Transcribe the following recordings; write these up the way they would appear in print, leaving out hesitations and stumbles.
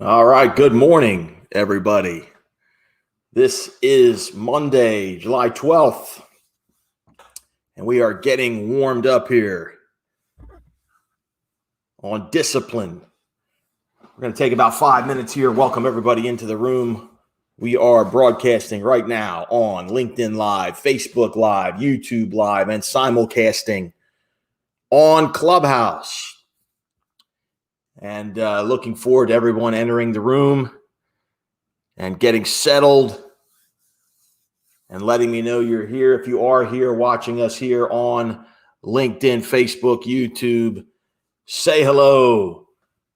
All right, good morning, everybody. This is Monday, July 12th, and we are getting warmed up here on Dissipline. We're going to take about 5 minutes here. Welcome everybody into the room. We are broadcasting right now on LinkedIn Live, Facebook Live, YouTube Live, and simulcasting on Clubhouse. And looking forward to everyone entering the room and getting settled and letting me know you're here. If you are here watching us here on LinkedIn, Facebook, YouTube, say hello.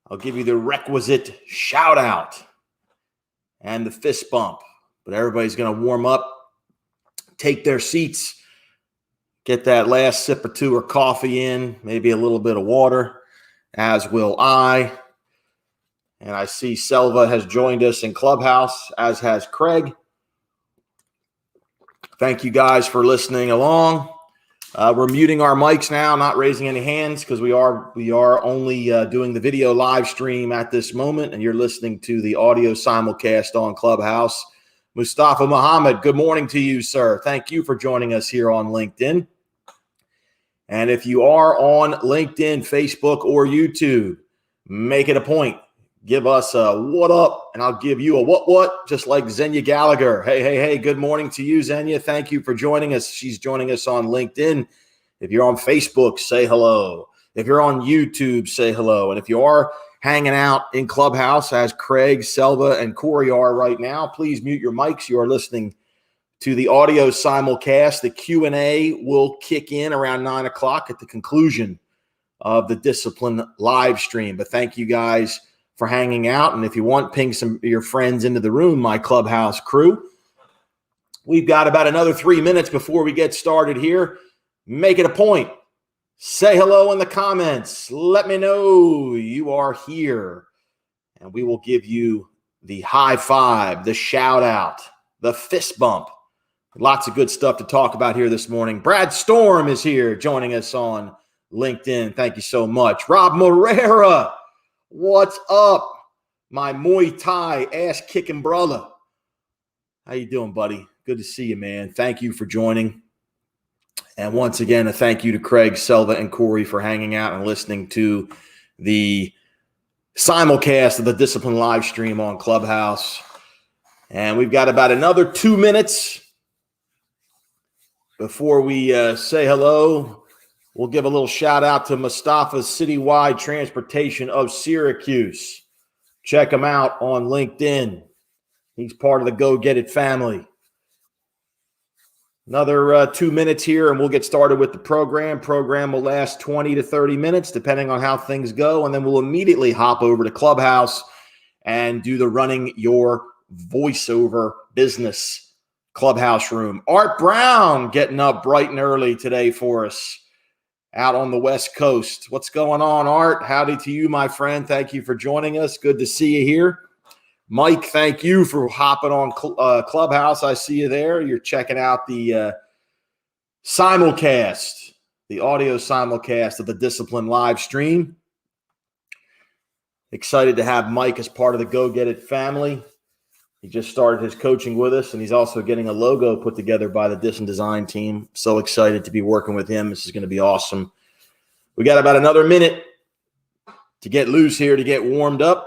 I'll give you the requisite shout out and the fist bump. But everybody's going to warm up, take their seats, get that last sip or two of coffee in, maybe a little bit of water, as will I. And I see Selva has joined us in Clubhouse, as has Craig. Thank you guys for listening along. We're muting our mics now, not raising any hands because we are only doing the video live stream at this moment, and you're listening to the audio simulcast on Clubhouse. Mustafa Muhammad, good morning to you, sir. Thank you for joining us here on LinkedIn. And if you are on LinkedIn, Facebook, or YouTube, make it a point. Give us a what up, and I'll give you a what, just like Xenia Gallagher. Hey, good morning to you, Xenia. Thank you for joining us. She's joining us on LinkedIn. If you're on Facebook, say hello. If you're on YouTube, say hello. And if you are hanging out in Clubhouse, as Craig, Selva, and Corey are right now, please mute your mics. You are listening to the audio simulcast. The Q&A will kick in around 9 o'clock at the conclusion of the Dissipline live stream. But thank you guys for hanging out. And if you want, ping some of your friends into the room, my Clubhouse crew. We've got about another 3 minutes before we get started here. Make it a point. Say hello in the comments. Let me know you are here. And we will give you the high five, the shout out, the fist bump. Lots of good stuff to talk about here this morning. Brad Storm is here joining us on LinkedIn. Thank you so much. Rob Morera, what's up? My Muay Thai ass-kicking brother. How you doing, buddy? Good to see you, man. Thank you for joining. And once again, a thank you to Craig, Selva, and Corey for hanging out and listening to the simulcast of the Dissipline live stream on Clubhouse. And we've got about another 2 minutes before we say hello. We'll give a little shout out to Mustafa's Citywide Transportation of Syracuse. Check him out on LinkedIn. He's part of the Go Get It family. Another 2 minutes here, and we'll get started with the program. Program will last 20 to 30 minutes, depending on how things go, and then we'll immediately hop over to Clubhouse and do the Running Your Voiceover Business Clubhouse room. Art Brown getting up bright and early today for us out on the West Coast. What's going on, Art? Howdy to you, my friend. Thank you for joining us. Good to see you here. Mike, thank you for hopping on Clubhouse. I see you there. You're checking out the simulcast, the audio simulcast of the Dissipline live stream. Excited to have Mike as part of the Go Get It family. He just started his coaching with us, and he's also getting a logo put together by the Dissin design team. So excited to be working with him. This is going to be awesome. We got about another minute to get loose here, to get warmed up.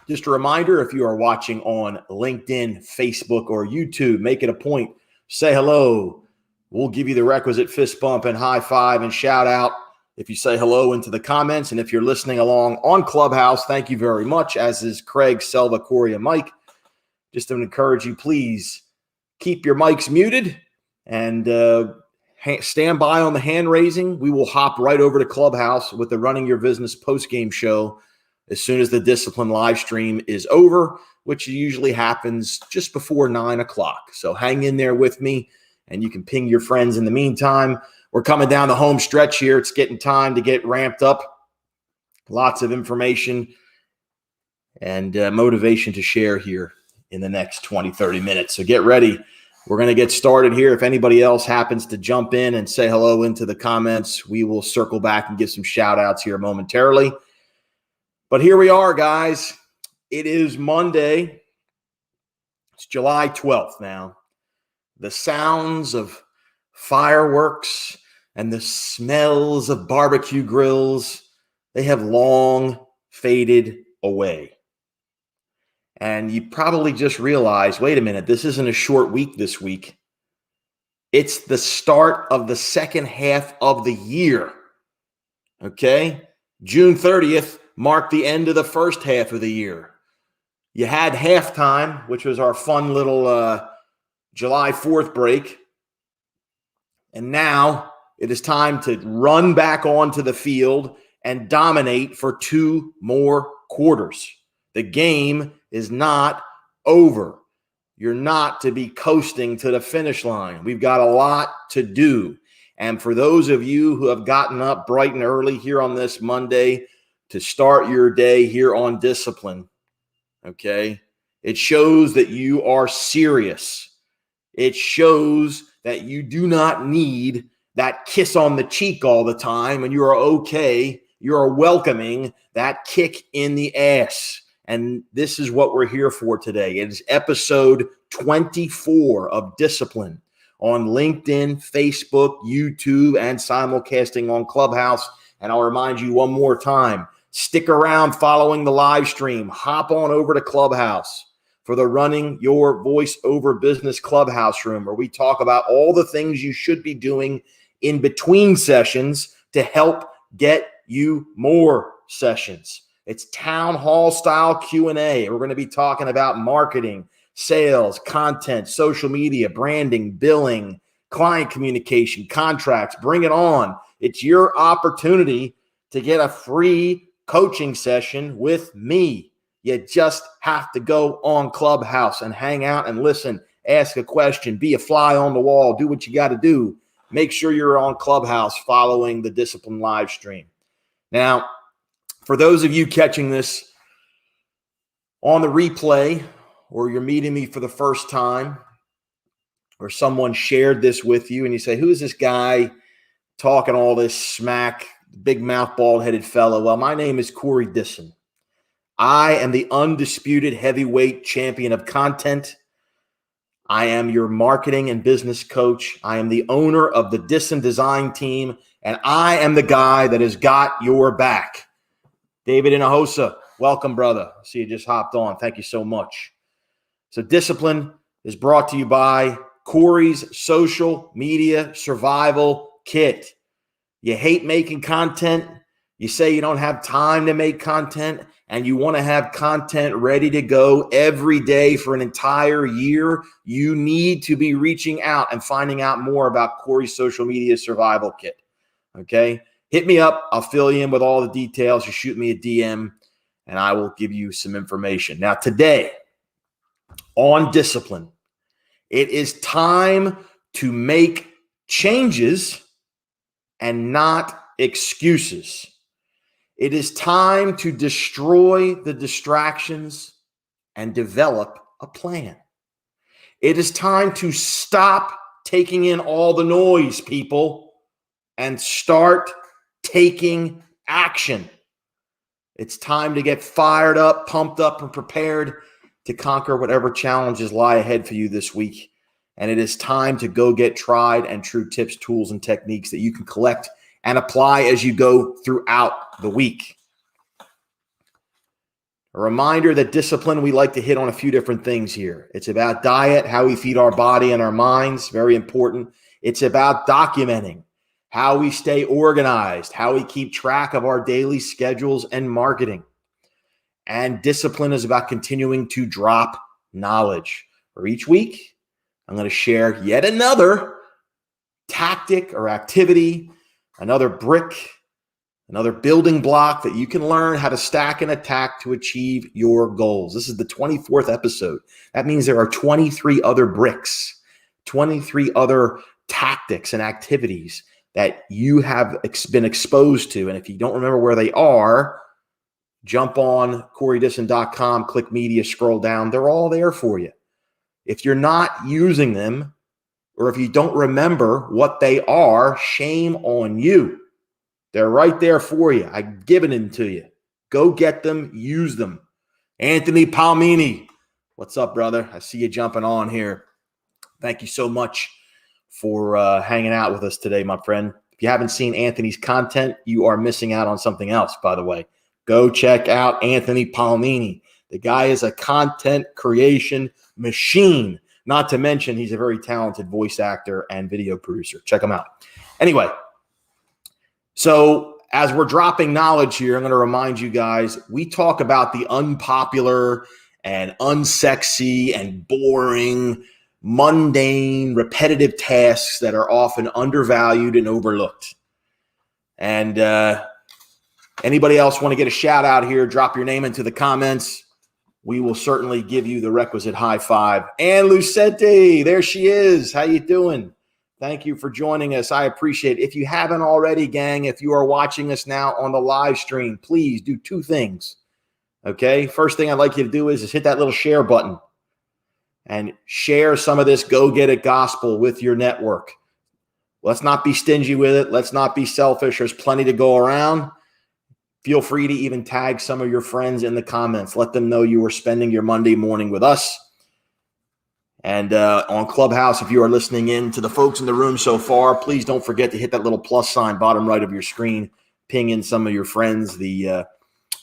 Just a reminder, if you are watching on LinkedIn, Facebook, or YouTube, make it a point. Say hello. We'll give you the requisite fist bump and high five and shout out if you say hello into the comments. And if you're listening along on Clubhouse, thank you very much, as is Craig, Selva, Corey, and Mike. Just to encourage you, please keep your mics muted and stand by on the hand raising. We will hop right over to Clubhouse with the Running Your Business post-game show as soon as the Dissipline live stream is over, which usually happens just before 9 o'clock. So hang in there with me, and you can ping your friends in the meantime. We're coming down the home stretch here. It's getting time to get ramped up. Lots of information and motivation to share here in the next 20, 30 minutes. So get ready. We're going to get started here. If anybody else happens to jump in and say hello into the comments, we will circle back and give some shout outs here momentarily. But here we are, guys. It is Monday. It's July 12th now. The sounds of fireworks and the smells of barbecue grills, they have long faded away. And you probably just realized, wait a minute, this isn't a short week this week. It's the start of the second half of the year. Okay? June 30th marked the end of the first half of the year. You had halftime, which was our fun little July 4th break. And now it is time to run back onto the field and dominate for 2 more quarters. The game is not over. You're not to be coasting to the finish line. We've got a lot to do. And for those of you who have gotten up bright and early here on this Monday to start your day here on Dissipline, okay, it shows that you are serious. It shows that you do not need that kiss on the cheek all the time and you are okay. You are welcoming that kick in the ass. And this is what we're here for today. It is episode 24 of Dissipline on LinkedIn, Facebook, YouTube, and simulcasting on Clubhouse. And I'll remind you one more time, stick around following the live stream. Hop on over to Clubhouse for the Running Your Voiceover Business Clubhouse room, where we talk about all the things you should be doing in between sessions to help get you more sessions. It's town hall style Q&A. We're going to be talking about marketing, sales, content, social media, branding, billing, client communication, contracts. Bring it on. It's your opportunity to get a free coaching session with me. You just have to go on Clubhouse and hang out and listen, ask a question, be a fly on the wall, do what you got to do. Make sure you're on Clubhouse following the Dissipline live stream. Now, for those of you catching this on the replay, or you're meeting me for the first time, or someone shared this with you and you say, who is this guy talking all this smack, big mouth, bald-headed fellow? Well, my name is Corey Dissin. I am the undisputed heavyweight champion of content. I am your marketing and business coach. I am the owner of the Dissin design team, and I am the guy that has got your back. David Inahosa, welcome, brother. I see you just hopped on. Thank you so much. So Dissipline is brought to you by Corey's Social Media Survival Kit. You hate making content. You say you don't have time to make content, and you want to have content ready to go every day for an entire year. You need to be reaching out and finding out more about Corey's Social Media Survival Kit. Okay? Hit me up. I'll fill you in with all the details. You shoot me a DM, and I will give you some information. Now, today on Dissipline, it is time to make changes and not excuses. It is time to destroy the distractions and develop a plan. It is time to stop taking in all the noise, people, and start taking action. It's time to get fired up, pumped up, and prepared to conquer whatever challenges lie ahead for you this week. And it is time to go get tried and true tips, tools, and techniques that you can collect and apply as you go throughout the week. A reminder that Dissipline, we like to hit on a few different things here. It's about diet, how we feed our body and our minds, very important. It's about documenting how we stay organized, how we keep track of our daily schedules and marketing. And Dissipline is about continuing to drop knowledge. For each week, I'm going to share yet another tactic or activity, another brick, another building block that you can learn how to stack and attack to achieve your goals. This is the 24th episode. That means there are 23 other bricks, 23 other tactics and activities that you have been exposed to. And if you don't remember where they are, jump on CoreyDissin.com, click media, scroll down. They're all there for you. If you're not using them, or if you don't remember what they are, shame on you. They're right there for you. I've given them to you. Go get them, use them. Anthony Palmini, what's up, brother? I see you jumping on here. Thank you so much for hanging out with us today, my friend. If you haven't seen Anthony's content, you are missing out on something else, by the way. Go check out Anthony Palmini. The guy is a content creation machine. Not to mention, he's a very talented voice actor and video producer. Check him out. Anyway, so as we're dropping knowledge here, I'm going to remind you guys, we talk about the unpopular and unsexy and boring, mundane, repetitive tasks that are often undervalued and overlooked. And anybody else want to get a shout out here, drop your name into the comments. We will certainly give you the requisite high five. And Lucente, there she is. How you doing? Thank you for joining us. I appreciate it. If you haven't already, gang, if you are watching us now on the live stream, please do two things. Okay? First thing I'd like you to do is hit that little share button and share some of this Go Get It gospel with your network. Let's not be stingy with it. Let's not be selfish. There's plenty to go around. Feel free to even tag some of your friends in the comments. Let them know you were spending your Monday morning with us. And on Clubhouse, if you are listening in to the folks in the room so far, please don't forget to hit that little plus sign bottom right of your screen. Ping in some of your friends. The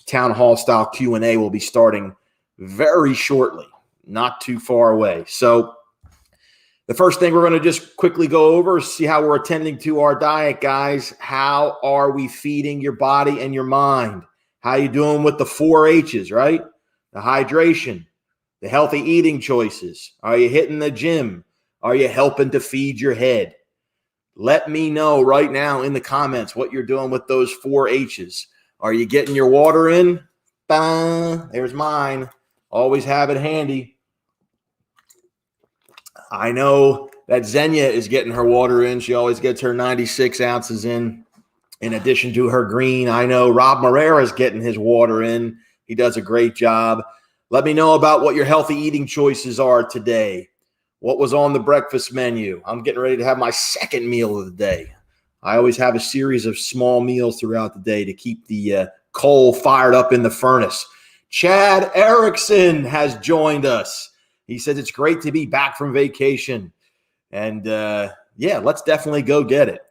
town hall style Q&A will be starting very shortly, not too far away. So the first thing we're going to just quickly go over is see how we're attending to our diet, guys. How are we feeding your body and your mind? How you doing with the 4 H's, right? The hydration, the healthy eating choices. Are you hitting the gym? Are you helping to feed your head? Let me know right now in the comments what you're doing with those 4 H's. Are you getting your water in? Ta-da! There's mine. Always have it handy. I know that Xenia is getting her water in. She always gets her 96 ounces in addition to her green. I know Rob Morera is getting his water in. He does a great job. Let me know about what your healthy eating choices are today. What was on the breakfast menu? I'm getting ready to have my second meal of the day. I always have a series of small meals throughout the day to keep the coal fired up in the furnace. Chad Erickson has joined us. He says it's great to be back from vacation. And yeah, let's definitely go get it.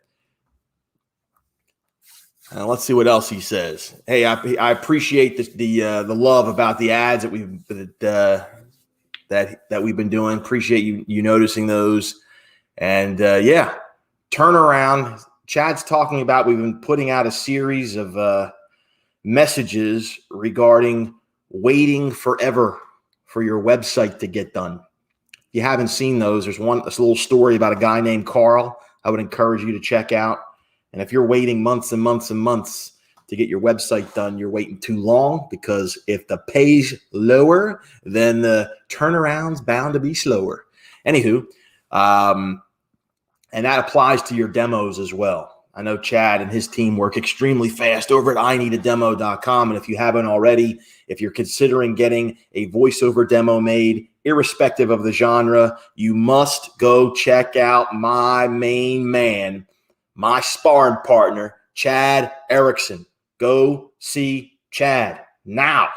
Let's see what else he says. Hey, I appreciate the love about the ads that we've been doing. Appreciate you noticing those. And yeah, turnaround. Chad's talking about we've been putting out a series of messages regarding waiting forever for your website to get done. If you haven't seen those, there's a little story about a guy named Carl. I would encourage you to check out. And if you're waiting months and months and months to get your website done, you're waiting too long, because if the pay's lower, then the turnaround's bound to be slower. Anywho, and that applies to your demos as well. I know Chad and his team work extremely fast over at ineedademo.com. And if you haven't already, if you're considering getting a voiceover demo made, irrespective of the genre, you must go check out my main man, my sparring partner, Chad Erickson. Go see Chad now.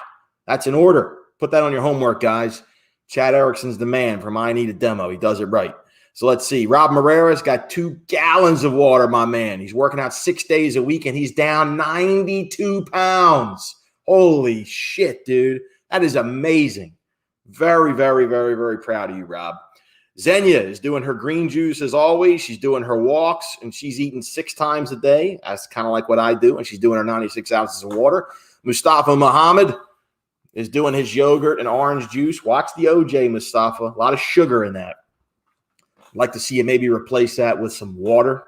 That's an order. Put that on your homework, guys. Chad Erickson's the man from I Need a Demo. He does it right. So let's see. Rob Morera's got 2 gallons of water, my man. He's working out 6 days a week, and he's down 92 pounds. Holy shit, dude. That is amazing. Very, very, very, very proud of you, Rob. Xenia is doing her green juice as always. She's doing her walks, and she's eating 6 times a day. That's kind of like what I do, and she's doing her 96 ounces of water. Mustafa Muhammad is doing his yogurt and orange juice. Watch the OJ, Mustafa. A lot of sugar in that. I'd like to see you maybe replace that with some water.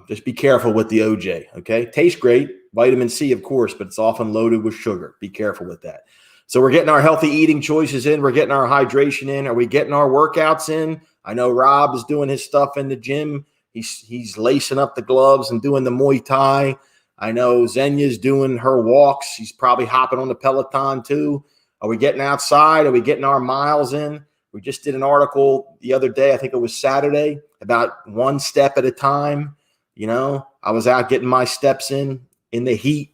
Just be careful with the OJ, okay? Tastes great. Vitamin C, of course, but it's often loaded with sugar. Be careful with that. So we're getting our healthy eating choices in. We're getting our hydration in. Are we getting our workouts in? I know Rob is doing his stuff in the gym. He's lacing up the gloves and doing the Muay Thai. I know Xenia's doing her walks. She's probably hopping on the Peloton too. Are we getting outside? Are we getting our miles in? We just did an article the other day, I think it was Saturday, about 1 step at a time. You know, I was out getting my steps in the heat.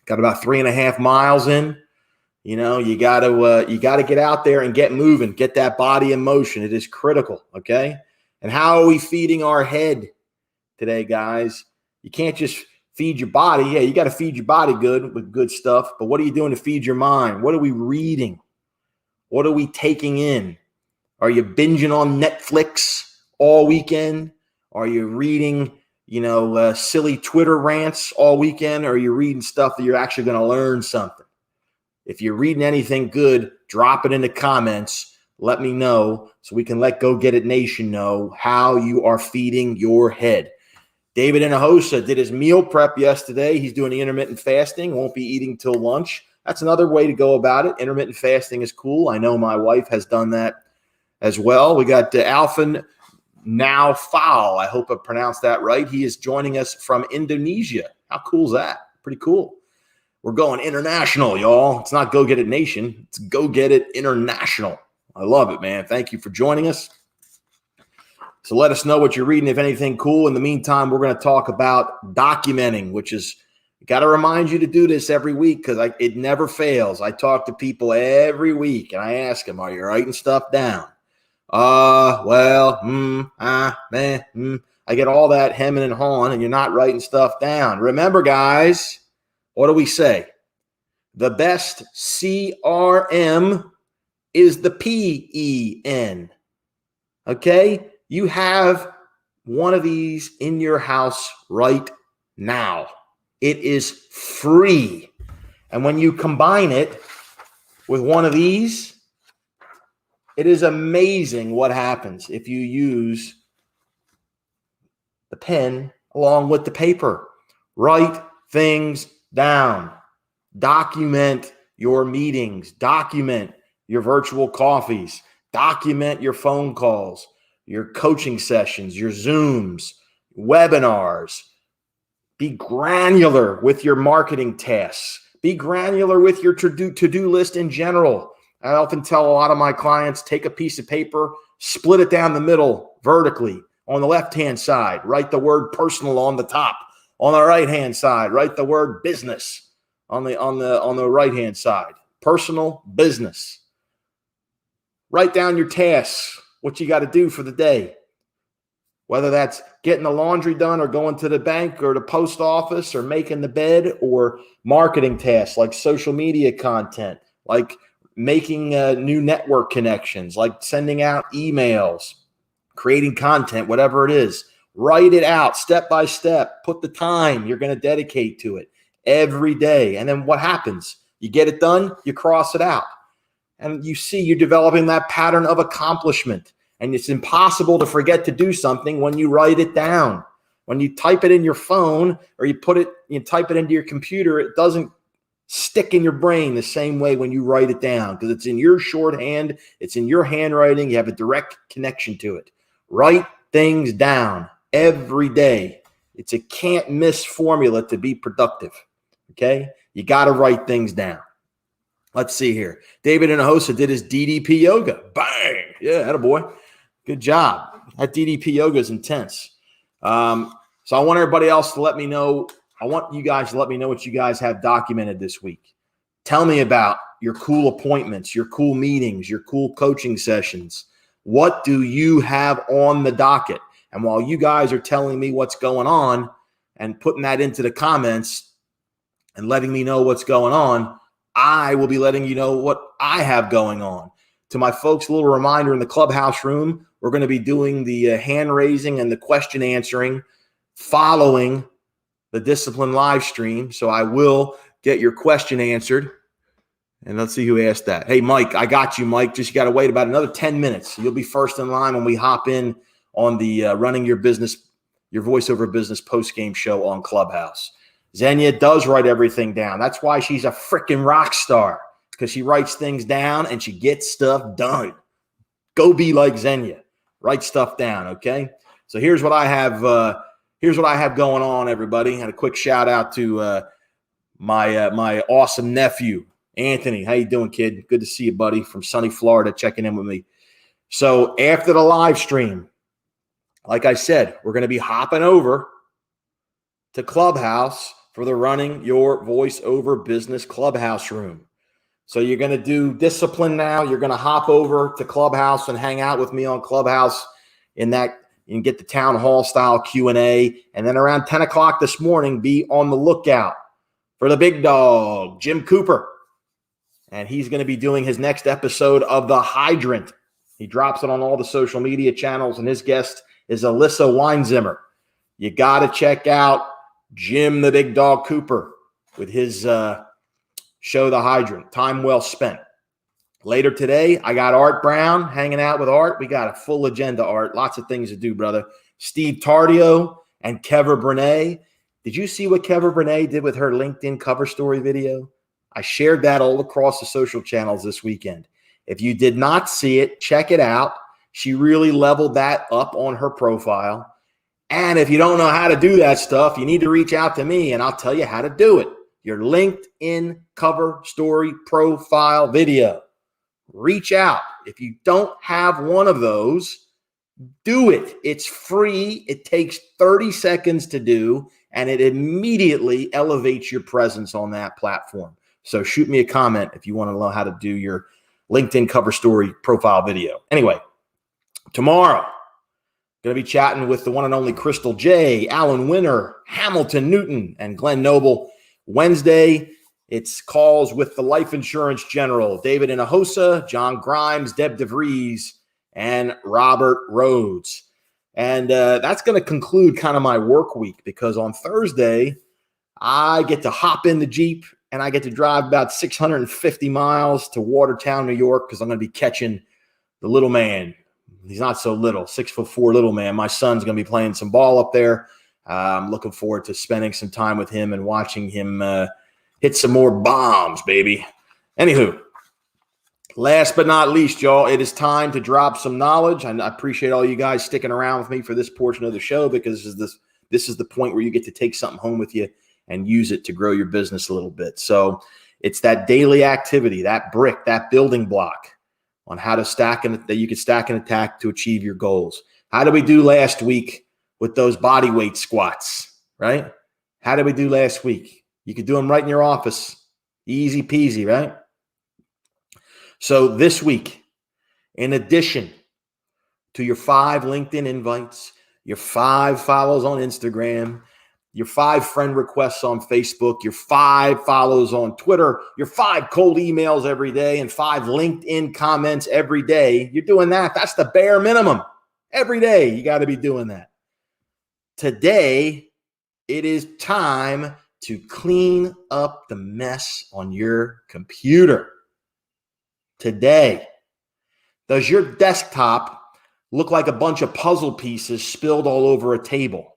Got about 3.5 miles in. You gotta get out there and get moving, get that body in motion. It is critical. Okay. And how are we feeding our head today, guys? You can't just feed your body. Yeah, you got to feed your body good with good stuff. But what are you doing to feed your mind? What are we reading? What are we taking in? Are you binging on Netflix all weekend? Are you reading, silly Twitter rants all weekend? Or are you reading stuff that you're actually going to learn something? If you're reading anything good, drop it in the comments. Let me know so we can let Go Get It Nation know how you are feeding your head. David Inahosa did his meal prep yesterday. He's doing the intermittent fasting, won't be eating till lunch. That's another way to go about it. Intermittent fasting is cool. I know my wife has done that as well. We got Alfin Naufal. I hope I pronounced that right. He is joining us from Indonesia. How cool is that? Pretty cool. We're going international, y'all. It's not Go Get It Nation. It's Go Get It International. I love it, man. Thank you for joining us. So let us know what you're reading, if anything cool. In the meantime, we're going to talk about documenting, which is, got to remind you to do this every week because it never fails. I talk to people every week and I ask them, are you writing stuff down? I get all that hemming and hawing and you're not writing stuff down. Remember, guys, what do we say? The best CRM is the PEN. Okay? You have one of these in your house right now. It is free. And when you combine it with one of these, it is amazing what happens if you use the pen along with the paper. Write things down. Document your meetings. Document your virtual coffees. Document your phone calls, your coaching sessions, your Zooms, webinars. Be granular with your marketing tasks. Be granular with your to-do list in general. I often tell a lot of my clients, take a piece of paper, split it down the middle vertically. On the left-hand side, write the word personal on the top. On the right-hand side, write the word business on the right-hand side. Personal, business. Write down your tasks, what you got to do for the day. Whether that's getting the laundry done or going to the bank or the post office or making the bed, or marketing tasks like social media content, like making new network connections, like sending out emails, creating content, whatever it is. Write it out step by step. Put the time you're going to dedicate to it every day. And then what happens? You get it done, you cross it out. And you see you're developing that pattern of accomplishment. And it's impossible to forget to do something when you write it down. When you type it in your phone or you type it into your computer, it doesn't stick in your brain the same way when you write it down because it's in your shorthand, it's in your handwriting, you have a direct connection to it. Write things down every day. It's a can't miss formula to be productive. Okay? You got to write things down. Let's see here. David Inahosa did his DDP yoga. Bang! Yeah, attaboy. Good job. That DDP yoga is intense. So I want everybody else to let me know. I want you guys to let me know what you guys have documented this week. Tell me about your cool appointments, your cool meetings, your cool coaching sessions. What do you have on the docket? And while you guys are telling me what's going on and putting that into the comments and letting me know what's going on, I will be letting you know what I have going on. To my folks, a little reminder in the Clubhouse room, we're going to be doing the hand raising and the question answering following the Dissipline live stream. So I will get your question answered. And let's see who asked that. Hey, Mike, I got you, Mike. Just you got to wait about another 10 minutes. You'll be first in line when we hop in on the Running Your Business, Your Voiceover Business post-game show on Clubhouse. Xenia does write everything down. That's why she's a freaking rock star, because she writes things down and she gets stuff done. Go be like Xenia. Write stuff down, okay? So here's what I have. Here's what I have going on, everybody. And a quick shout out to my awesome nephew, Anthony. How you doing, kid? Good to see you, buddy, from sunny Florida, checking in with me. So after the live stream, like I said, we're going to be hopping over to Clubhouse for the Running Your Voiceover Business Clubhouse room. So you're going to do Dissipline now. You're going to hop over to Clubhouse and hang out with me on Clubhouse in that. You can get the town hall style Q&A. And then around 10 o'clock this morning, be on the lookout for the big dog, Jim Cooper. And he's going to be doing his next episode of The Hydrant. He drops it on all the social media channels, and his guest is Alyssa Weinzimmer. You got to check out Jim the Big Dog Cooper with his show, The Hydrant. Time well spent. Later today, I got Art Brown hanging out with Art. We got a full agenda, Art. Lots of things to do, brother. Steve Tardio and Keva Brene. Did you see what Keva Brene did with her LinkedIn cover story video? I shared that all across the social channels this weekend. If you did not see it, check it out. She really leveled that up on her profile. And if you don't know how to do that stuff, you need to reach out to me, and I'll tell you how to do it. Your LinkedIn cover story profile video. Reach out. If you don't have one of those, do it. It's free. It takes 30 seconds to do, and it immediately elevates your presence on that platform. So shoot me a comment if you want to know how to do your LinkedIn cover story profile video. Anyway, tomorrow, going to be chatting with the one and only Crystal J, Alan Winter, Hamilton Newton, and Glenn Noble. Wednesday, it's calls with the life insurance general, David Inahosa, John Grimes, Deb DeVries, and Robert Rhodes. And that's going to conclude kind of my work week, because on Thursday, I get to hop in the Jeep and I get to drive about 650 miles to Watertown, New York, because I'm going to be catching the little man. He's not so little, 6'4" little man. My son's going to be playing some ball up there. I'm looking forward to spending some time with him and watching him hit some more bombs, baby. Anywho, last but not least, y'all, it is time to drop some knowledge. I appreciate all you guys sticking around with me for this portion of the show, because this is the point where you get to take something home with you and use it to grow your business a little bit. So it's that daily activity, that brick, that building block on how to stack and that you can stack and attack to achieve your goals. How did we do last week with those body weight squats, right? How did we do last week? You could do them right in your office. Easy peasy, right? So this week, in addition to your 5 LinkedIn invites, your 5 follows on Instagram, your 5 friend requests on Facebook, your 5 follows on Twitter, your 5 cold emails every day, and 5 LinkedIn comments every day, you're doing that. That's the bare minimum. Every day, you got to be doing that. Today, it is time to clean up the mess on your computer. Today, does your desktop look like a bunch of puzzle pieces spilled all over a table?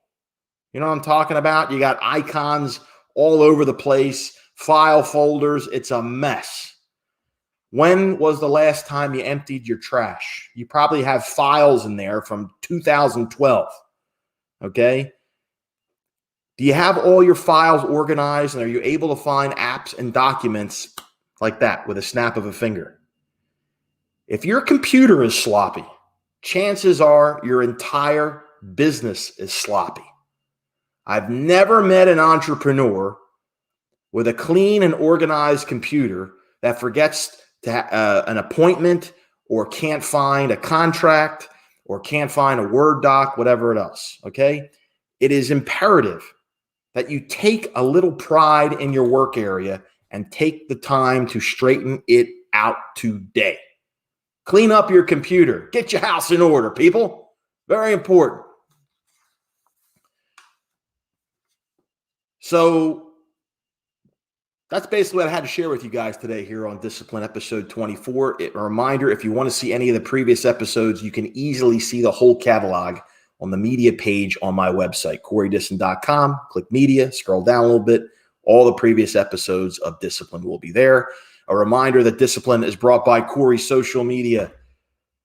You know what I'm talking about? You got icons all over the place, file folders. It's a mess. When was the last time you emptied your trash? You probably have files in there from 2012. Okay? Do you have all your files organized, and are you able to find apps and documents like that with a snap of a finger? If your computer is sloppy, chances are your entire business is sloppy. I've never met an entrepreneur with a clean and organized computer that forgets to an appointment, or can't find a contract, or can't find a Word doc, whatever else, okay? It is imperative that you take a little pride in your work area and take the time to straighten it out today. Clean up your computer. Get your house in order, people. Very important. So that's basically what I had to share with you guys today here on Dissipline episode 24. A reminder, if you want to see any of the previous episodes, you can easily see the whole catalog on the media page on my website, CoreyDissin.com. Click media, scroll down a little bit. All the previous episodes of Dissipline will be there. A reminder that Dissipline is brought by Corey's Social Media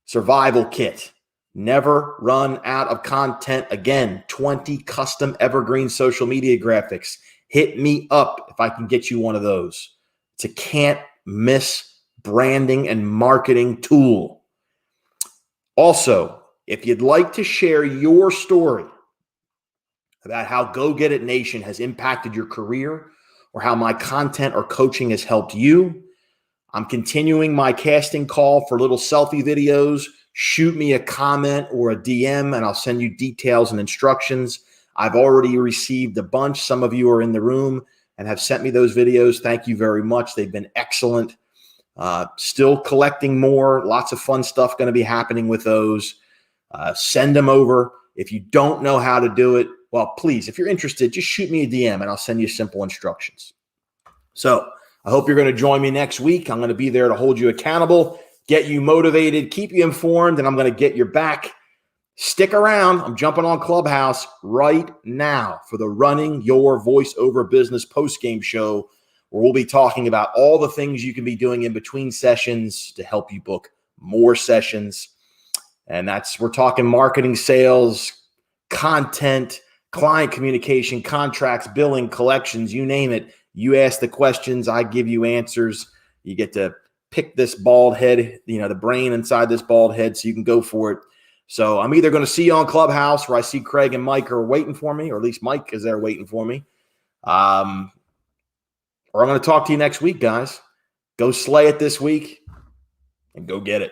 Survival Kit. Never run out of content again. 20 custom evergreen social media graphics. Hit me up if I can get you one of those. It's a can't miss branding and marketing tool. Also, if you'd like to share your story about how Go Get It Nation has impacted your career, or how my content or coaching has helped you, I'm continuing my casting call for little selfie videos. Shoot me a comment or a DM and I'll send you details and instructions. I've already received a bunch. Some of you are in the room and have sent me those videos. Thank you very much. They've been excellent. Still collecting more. Lots of fun stuff going to be happening with those. Send them over. If you don't know how to do it, well, please, if you're interested, just shoot me a DM and I'll send you simple instructions. So I hope you're going to join me next week. I'm going to be there to hold you accountable, get you motivated, keep you informed, and I'm going to get your back. Stick around. I'm jumping on Clubhouse right now for the Running Your Voiceover Business postgame show, where we'll be talking about all the things you can be doing in between sessions to help you book more sessions. And we're talking marketing, sales, content, client communication, contracts, billing, collections, you name it. You ask the questions, I give you answers. You get to pick this bald head, the brain inside this bald head, so you can go for it. So I'm either going to see you on Clubhouse, where I see Craig and Mike are waiting for me, or at least Mike is there waiting for me. Or I'm going to talk to you next week, guys. Go slay it this week and go get it.